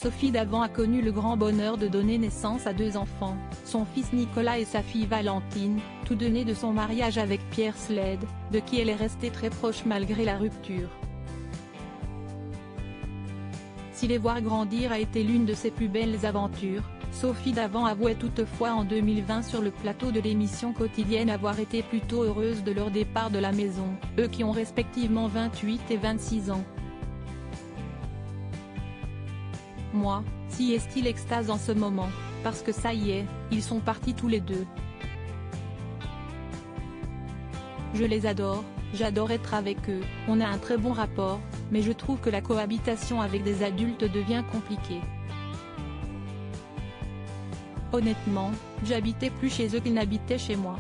Sophie Davant a connu le grand bonheur de donner naissance à 2 enfants, son fils Nicolas et sa fille Valentine, tous deux nés de son mariage avec Pierre Sled, de qui elle est restée très proche malgré la rupture. Si les voir grandir a été l'une de ses plus belles aventures, Sophie Davant avouait toutefois en 2020 sur le plateau de l'émission quotidienne avoir été plutôt heureuse de leur départ de la maison, eux qui ont respectivement 28 et 26 ans. Moi, si est-il extase en ce moment, parce que ça y est, ils sont partis tous les deux. Je les adore, j'adore être avec eux, on a un très bon rapport, mais je trouve que la cohabitation avec des adultes devient compliquée. Honnêtement, j'habitais plus chez eux qu'ils n'habitaient chez moi.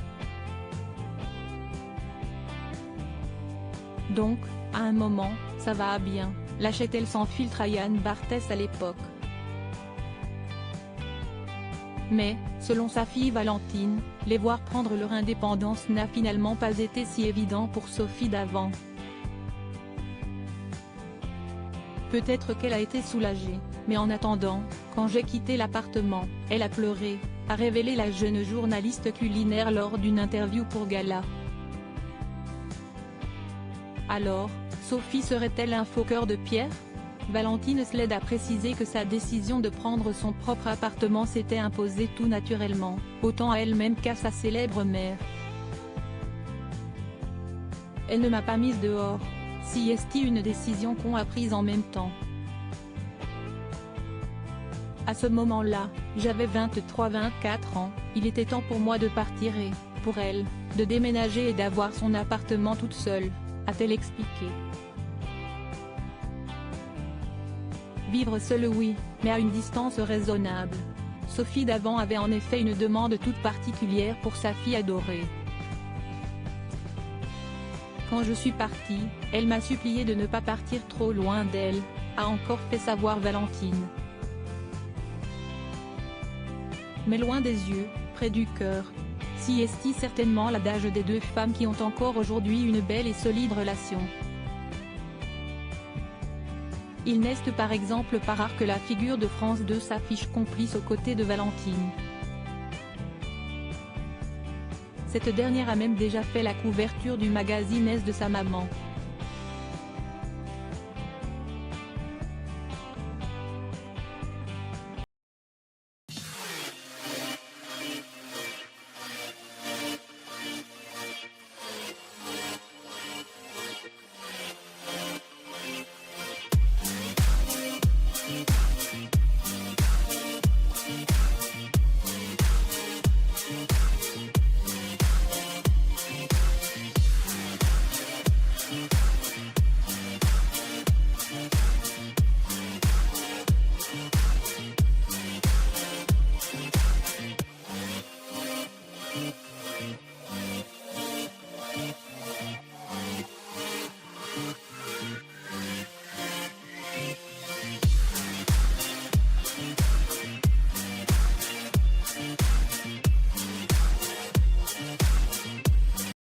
Donc, à un moment, ça va bien, lâchait-elle sans filtre à Yann Barthès à l'époque. Mais, selon sa fille Valentine, les voir prendre leur indépendance n'a finalement pas été si évident pour Sophie Davant. Peut-être qu'elle a été soulagée, mais en attendant, quand j'ai quitté l'appartement, elle a pleuré, a révélé la jeune journaliste culinaire lors d'une interview pour Gala. Alors, Sophie serait-elle un faux cœur de pierre? Valentine Sled a précisé que sa décision de prendre son propre appartement s'était imposée tout naturellement, autant à elle-même qu'à sa célèbre mère. Elle ne m'a pas mise dehors, si est une décision qu'on a prise en même temps. À ce moment-là, j'avais 23-24 ans, il était temps pour moi de partir et, pour elle, de déménager et d'avoir son appartement toute seule, a-t-elle expliqué. Vivre seule oui, mais à une distance raisonnable. Sophie Davant avait en effet une demande toute particulière pour sa fille adorée. Quand je suis partie, elle m'a supplié de ne pas partir trop loin d'elle, a encore fait savoir Valentine. Mais loin des yeux, près du cœur. Si est certainement l'adage des 2 femmes qui ont encore aujourd'hui une belle et solide relation. Il n'est par exemple pas rare que la figure de France 2 s'affiche complice aux côtés de Valentine. Cette dernière a même déjà fait la couverture du magazine Est de sa maman.